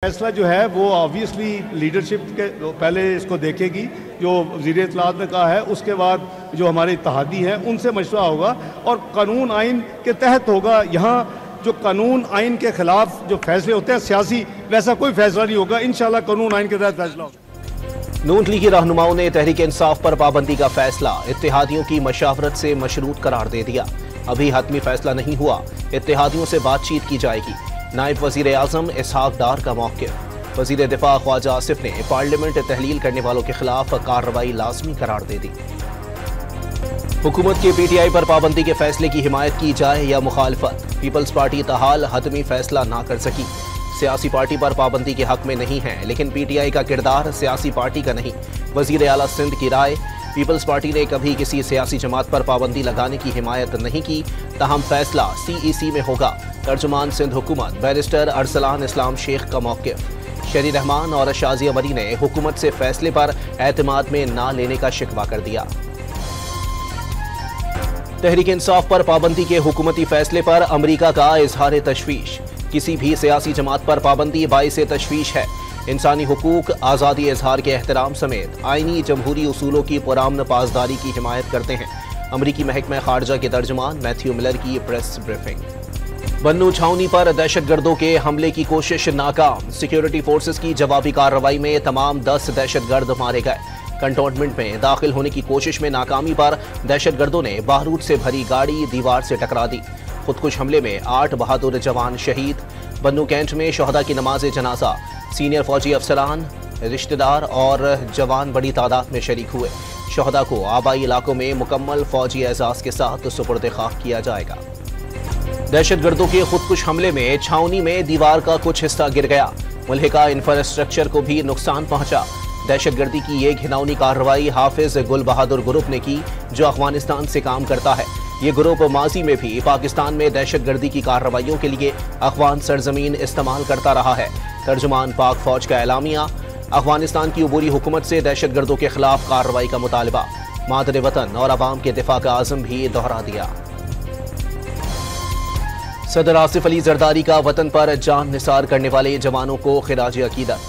फैसला जो है वो ऑब्वियसली लीडरशिप के पहले इसको देखेगी। जो वज़ीर इत्तलाआत ने कहा है उसके बाद जो हमारे इत्तेहादी हैं उनसे मशवरा होगा और कानून आइन के तहत होगा। यहाँ जो कानून आइन के खिलाफ जो फैसले होते हैं सियासी, वैसा कोई फैसला नहीं होगा। इंशाल्लाह कानून आइन के तहत फैसला होगा। नून लीग की रहनुमाओं ने तहरीक इंसाफ पर पाबंदी का फैसला इत्तेहादियों की मशावरत से मशरूत करार दे दिया। अभी हतमी फैसला नहीं हुआ, इत्तेहादियों से बातचीत की जाएगी। नायब वजीर आजम इसहाक डार का मौक़िफ़। वजीर दिफा ख्वाजा आसिफ ने पार्लियामेंट तहलील करने वालों के खिलाफ कार्रवाई लाजमी करार दे दी। हुकूमत के PTI पर पाबंदी के फैसले की हिमायत की जाए या मुखालफत, पीपल्स पार्टी ताहाल हतमी फैसला ना कर सकी। सियासी पार्टी पर पाबंदी के हक में नहीं है, लेकिन PTI का किरदार सियासी पार्टी का नहीं। वजीर आला सिंध की राय, पीपल्स पार्टी ने कभी किसी सियासी जमात पर पाबंदी लगाने की हिमायत नहीं की, ताहम फैसला CEC में होगा। तर्जुमान सिंध हुकूमत बैरिस्टर अरसलान इस्लाम शेख का मौक़िफ़। शरी रहमान और शाजिया मरी ने हुकूमत से फैसले पर एतमाद में ना लेने का शिकवा कर दिया। तहरीक इंसाफ पर पाबंदी के हुकूमती फैसले पर अमरीका का इजहार तशवीश। किसी भी सियासी जमात पर पाबंदी बाइस तशवीश है। इंसानी हुकूक, आज़ादी इजहार के एहतराम समेत आइनी जमहूरी उसूलों की पुरामन पासदारी की हिमायत करते हैं। अमरीकी महकमा खारजा के तर्जुमान मैथ्यू मिलर की प्रेस ब्रीफिंग। बन्नू छावनी पर दहशतगर्दों के हमले की कोशिश नाकाम। सिक्योरिटी फोर्सेस की जवाबी कार्रवाई में तमाम 10 दहशतगर्द मारे गए। कंटोनमेंट में दाखिल होने की कोशिश में नाकामी पर दहशतगर्दों ने बारूद से भरी गाड़ी दीवार से टकरा दी। खुदकुश हमले में 8 बहादुर जवान शहीद। बन्नू कैंट में शहदा की नमाज जनाजा, सीनियर फौजी अफसरान, रिश्तेदार और जवान बड़ी तादाद में शरीक हुए। शहदा को आबाई इलाकों में मुकम्मल फौजी एजाज के साथ सुपुर्द खाक किया जाएगा। दहशतगर्दों के खुदकुश हमले में छावनी में दीवार का कुछ हिस्सा गिर गया। मुल्हिका इंफ्रास्ट्रक्चर को भी नुकसान पहुंचा। दहशतगर्दी की ये घिनौनी कार्रवाई हाफिज गुल बहादुर ग्रुप ने की, जो अफगानिस्तान से काम करता है। ये ग्रुप माजी में भी पाकिस्तान में दहशतगर्दी की कार्रवाइयों के लिए अफगान सरजमीन इस्तेमाल करता रहा है। तर्जुमान पाक फौज का एलामिया, अफगानिस्तान की अबूरी हुकूमत से दहशतगर्दों के खिलाफ कार्रवाई का मुतालबा, मादर वतन और अवाम के दिफा का आज़म भी दोहरा दिया। सदर आसिफ अली जरदारी का वतन पर जान निसार करने वाले जवानों को खिराज अकीदत।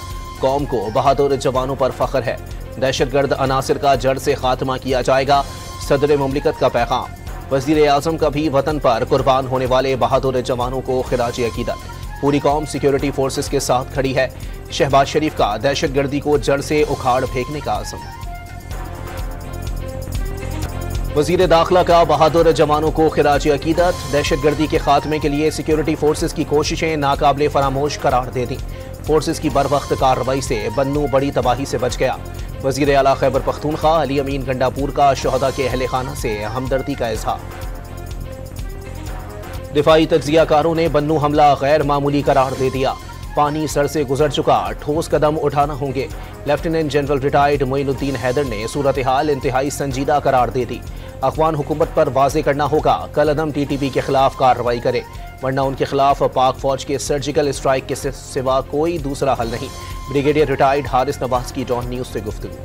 कौम को बहादुर जवानों पर फख्र है। दहशतगर्द अनासिर का जड़ से खात्मा किया जाएगा, सदर मुमलिकत का पैगाम। वज़ीर आज़म का भी वतन पर कुर्बान होने वाले बहादुर जवानों को खिराज अकीदत। पूरी कौम सिक्योरिटी फोर्सेस के साथ खड़ी है। शहबाज शरीफ का दहशतगर्दी को जड़ से उखाड़ फेंकने का आज़म। वज़ीर दाखिला का बहादुर जवानों को खिराज अकीदत। दहशतगर्दी के खात्मे के लिए सिक्योरिटी फोर्सेस की कोशिशें नाकाबिले फरामोश करार दे दी। फोर्सेस की बरवक्त कार्रवाई से बन्नू बड़ी तबाही से बच गया। वज़ीर आला खैबर पख्तूनख्वा अली अमीन गंडापुर का शहदा के अहले खाना से हमदर्दी का इजहार। दिफाई तज्जियाकारों ने बन्नू हमला गैर मामूली करार दे दिया। पानी सर से गुजर चुका, ठोस कदम उठाना होंगे। Lieutenant general retired Moinuddin Haider ने सूरत हाल इंतहाई संजीदा करार दे दी। अफगान हुकूमत पर वाज़े करना होगा कल अदम TTP के खिलाफ कार्रवाई करे, वरना उनके खिलाफ पाक फौज के सर्जिकल स्ट्राइक के सिवा कोई दूसरा हल नहीं। ब्रिगेडियर रिटायर्ड हारिस नवाज की डॉन न्यूज से गुफ्तगू।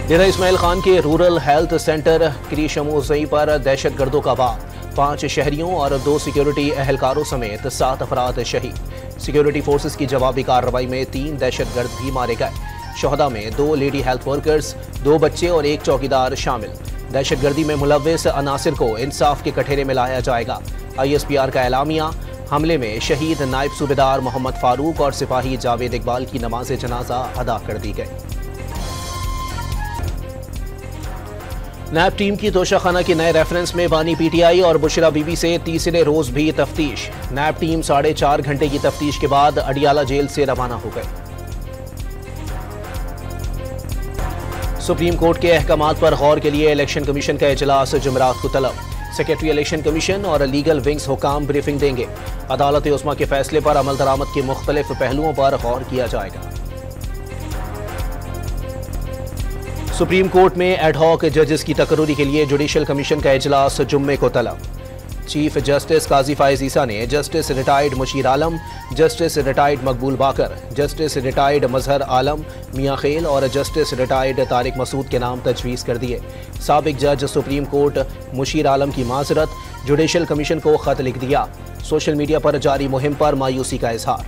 डेरा इस्माइल खान के रूरल हेल्थ सेंटर क्रीशमोज़ई पर दहशतगर्दों का वार। 5 शहरियों और 2 सिक्योरिटी एहलकारों समेत 7 अफराद शहीद। सिक्योरिटी फोर्सेस की जवाबी कार्रवाई में 3 दहशतगर्द भी मारे गए। शहदा में 2 लेडी हेल्थ वर्कर्स, 2 बच्चे और 1 चौकीदार शामिल। दहशतगर्दी में मुलव्विस अनासिर को इंसाफ के कठेरे में लाया जाएगा। ISPR का एलामिया, हमले में शहीद नायब सूबेदार मोहम्मद फारूक और सिपाही जावेद इकबाल की नमाज जनाजा अदा कर दी गई। नैब टीम की तोशाखाना के नए रेफरेंस में बानी PTI और बुशरा बीबी से तीसरे रोज भी तफ्तीश। नैब टीम 4.5 घंटे की तफ्तीश के बाद अडियाला जेल से रवाना हो गई। सुप्रीम कोर्ट के अहकामात पर गौर के लिए इलेक्शन कमीशन का इजलास जुमेरात को तलब। सेक्रेटरी इलेक्शन कमीशन और लीगल विंग्स हुकाम ब्रीफिंग देंगे। अदालत उस्मा के फैसले पर अमल दरामद के मुख्तलिफ पहलुओं पर गौर किया जाएगा। सुप्रीम कोर्ट में एडहॉक जजेस की तकर्री के लिए जुडिशल कमीशन का इजलास जुम्मे को तलब। चीफ जस्टिस काजी फायज ईसा ने जस्टिस रिटायर्ड मुशीर आलम, जस्टिस रिटायर्ड मकबूल बाकर, जस्टिस रिटायर्ड मजहर आलम मियाँ खेल और जस्टिस रिटायर्ड तारिक मसूद के नाम तजवीज़ कर दिए। साबिक जज सुप्रीम कोर्ट मुशीर आलम की माजरत, जुडिशल कमीशन को खत लिख दिया। सोशल मीडिया पर जारी मुहिम पर मायूसी का इजहार।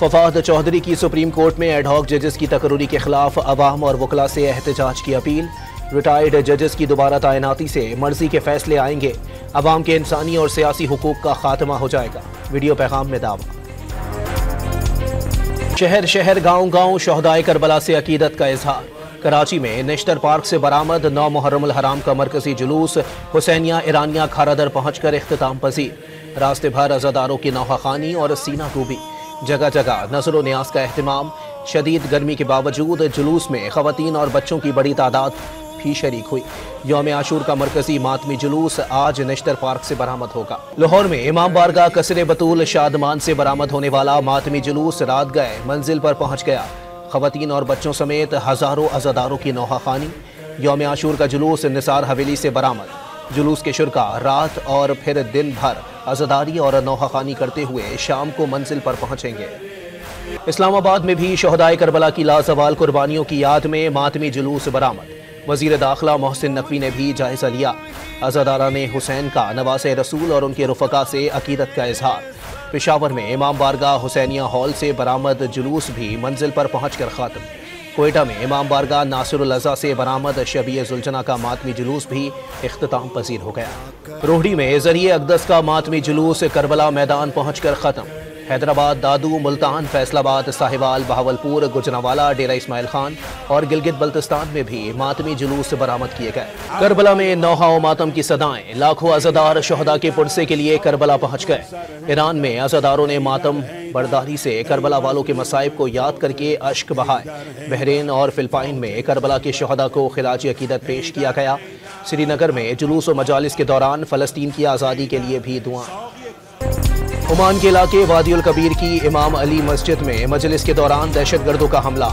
फवाद चौधरी की सुप्रीम कोर्ट में एडहॉक जजेस की तकर्री के खिलाफ अवाम और वकला से एहतजाज की अपील। रिटायर्ड जजेस की दोबारा तैनाती से मर्जी के फैसले आएंगे, अवाम के इंसानी और सियासी हुकूक का खात्मा हो जाएगा। वीडियो पैगाम में दावा। शहर शहर गांव गांव शहदाए करबला से अकीदत का इजहार। कराची में नेशनल पार्क से बरामद 9 मुहर्रमुल हराम का मरकजी जुलूस हुसैनिया ईरानिया खारादर पहुंचकर इख्तिताम पजीर। रास्ते भर अज़ादारों की नौहाखानी और सीना गोभी, जगह जगह नजर व न्याज का अहतमाम। शदीद गर्मी के बावजूद जुलूस में खवातीन और बच्चों की बड़ी तादाद भी शरीक हुई। यौम आशूर का मरकजी मातमी जुलूस आज नेशनल पार्क से बरामद होगा। लाहौर में इमाम बारगाह कसरे बतूल शादमान से बरामद होने वाला मातमी जुलूस रात गए मंजिल पर पहुंच गया। खवातीन और बच्चों समेत हजारों अज़ादारों की नौहाखानी। यौम आशूर का जुलूस निसार हवेली से बरामद। जुलूस के शुरका रात और फिर दिन भर अज़ादारी और नौहाखानी करते हुए शाम को मंजिल पर पहुंचेंगे। इस्लामाबाद में भी शहदाए करबला की लाजवाल कुर्बानियों की याद में मातमी जुलूस बरामद। वज़ीर दाखिला मोहसिन नकवी ने भी जायजा लिया। अज़ादारा ने हुसैन का नवासे रसूल और उनके रुफ़का से अकीदत का इजहार। पेशावर में इमाम बारगाह हुसैनिया हॉल से बरामद जुलूस भी मंजिल पर पहुँच कर ख़ात्म। कोयटा में इमाम बारगाह नासिरुल अज़ा से बरामद शबीए जुलजना का मातमी जुलूस भी इख्तिताम पजीर हो गया। रोहड़ी में ज़रिए अक़दस का मातमी जुलूस करबला मैदान पहुँच कर ख़त्म। हैदराबाद, दादू, मुल्तान, फैसलाबाद, साहिवाल, बहावलपुर, गुजरांवाला, डेरा इस्माइल खान और गिलगित बल्तिस्तान में भी मातमी जुलूस बरामद किए गए। करबला में नौहा व मातम की सदाएं। लाखों अज़ादार शहदा के पुरसे के लिए करबला पहुँच गए। ईरान में अज़ादारों ने मातम बर्दारी से करबला वालों के मसाइब को याद करके अश्क बहाए। बहरीन और फिलिपाइन में करबला के शहदा को खिराज अकीदत पेश किया गया। श्रीनगर में जुलूस व मजालिस के दौरान फ़लस्तीन की आज़ादी के लिए भी दुआ। ओमान के इलाके वादी उल कबीर की इमाम अली मस्जिद में मजलिस के दौरान दहशतगर्दों का हमला।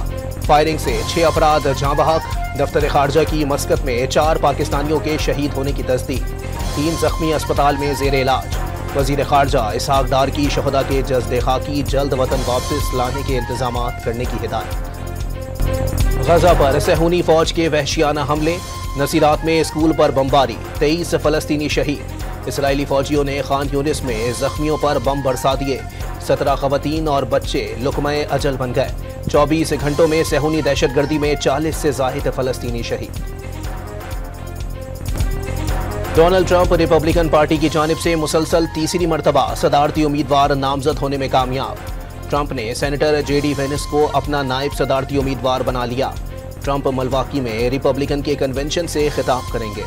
फायरिंग से 6 अफराद जाँ बहक। दफ्तर खारजा की मस्कत में 4 पाकिस्तानियों के शहीद होने की तस्दीक। 3 जख्मी अस्पताल में जेर इलाज। वजीर खारजा इसहाक डार की शहदा के जज्दे खाकी जल्द वतन वापस लाने के इंतजाम करने की हिदायत। गजा पर सहूनी फौज के वहशियाना हमले। नसीरात में स्कूल पर बमबारी, 23 फ़लस्तीनी शहीद। इसराइली फौजियों ने खान यूनिस में जख्मियों पर बम बरसा दिए। 17 खवातीन और बच्चे लुकमे अजल बन गए। 24 घंटों में सहूनी दहशतगर्दी में 40 से ज़ाहिद फ़लस्तीनी शहीद। डोनाल्ड ट्रंप रिपब्लिकन पार्टी की जानिब से मुसलसल तीसरी मरतबा सदारती उम्मीदवार नामजद होने में कामयाब। ट्रंप ने सेनेटर JD वेनिस को अपना नायब सदारती उम्मीदवार बना लिया। ट्रंप मिल्वाकी में रिपब्लिकन के कन्वेंशन से खिताब करेंगे।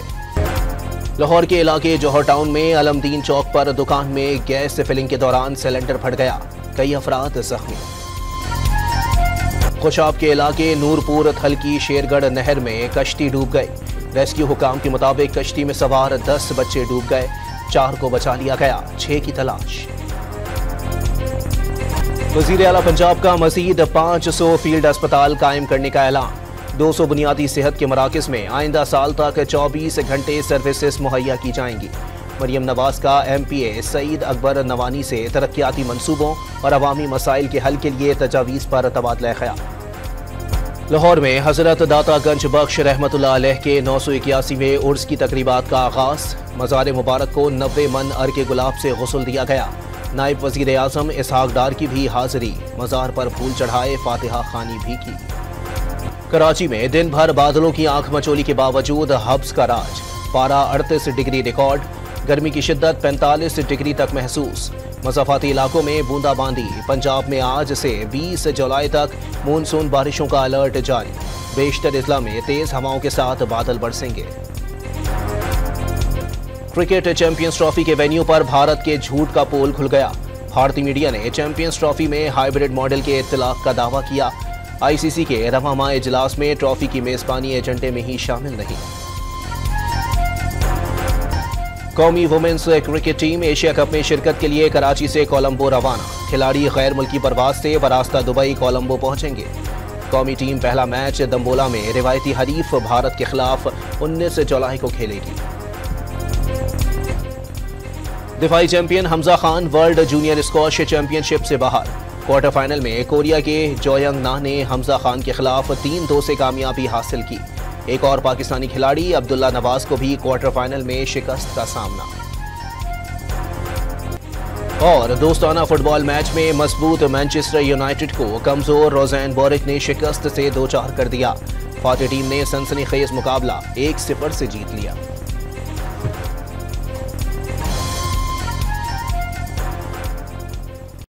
लाहौर के इलाके जौहर टाउन में अलमदीन चौक पर दुकान में गैस फिलिंग के दौरान सिलेंडर फट गया, कई अफराद जख्मी। खुशाब के इलाके नूरपुर थल की शेरगढ़ नहर में कश्ती डूब गई। रेस्क्यू हुकाम के मुताबिक कश्ती में सवार 10 बच्चे डूब गए, 4 को बचा लिया गया, 6 की तलाश। वज़ीर आला पंजाब का मज़ीद 500 फील्ड अस्पताल कायम करने का ऐलान। 200 बुनियादी सेहत के मराकज़ में आइंदा साल तक 24 घंटे सर्विसेज मुहैया की जाएंगी। मरियम नवाज का MPA सईद अकबर नवानी से तरक्याती मंसूबों और अवामी मसाइल के हल के लिए तजावीज़ पर तबादला ख्याल। लाहौर में हज़रत दाता गंज बख्श रहमतुल्लाह अलैह के 981वें उर्स की तकरीबात का आगाज़। मज़ार मुबारक को 90 मन अर्के गुलाब से गुस्ल दिया गया। नायब वज़ीर आज़म इसहाक डार की भी हाज़िरी। मज़ार पर फूल चढ़ाए, फातिहा खानी भी की। कराची में दिन भर बादलों की आंख मचोली के बावजूद हब्स का राज। पारा 38 डिग्री रिकॉर्ड। गर्मी की शिद्दत 45 डिग्री तक महसूस। मज़ाफ़ाती इलाकों में बूंदाबांदी। पंजाब में आज से 20 जुलाई तक मानसून बारिशों का अलर्ट जारी। बेशतर अजला में तेज हवाओं के साथ बादल बरसेंगे। क्रिकेट चैंपियंस ट्रॉफी के वेन्यू पर भारत के झूठ का पोल खुल गया। भारतीय मीडिया ने चैंपियंस ट्रॉफी में हाइब्रिड मॉडल के इत्तलाक का दावा किया। ICC के रवामा इजलास में ट्रॉफी की मेजबानी एजेंडे में ही शामिल नहीं। कौमी women's cricket team Asia Cup में शिरकत के लिए कराची से कोलंबो रवाना। खिलाड़ी गैर मुल्की परवाज से बरास्ता दुबई कोलंबो पहुंचेंगे। कौमी टीम पहला मैच दम्बोला में रिवायती हरीफ भारत के खिलाफ 19 जुलाई को खेलेगी। दिफाई champion Hamza Khan world junior squash championship से बाहर। क्वार्टर फाइनल में कोरिया के जोयंग ना ने हमजा खान के खिलाफ 3-2 से कामयाबी हासिल की। एक और पाकिस्तानी खिलाड़ी अब्दुल्ला नवाज को भी क्वार्टर फाइनल में शिकस्त का सामना। और दोस्ताना फुटबॉल मैच में मजबूत मैनचेस्टर यूनाइटेड को कमजोर रोज़ेनबर्ग ने शिकस्त से 2-4 कर दिया। फातह टीम ने सनसनीखेज मुकाबला 1-0 से जीत लिया।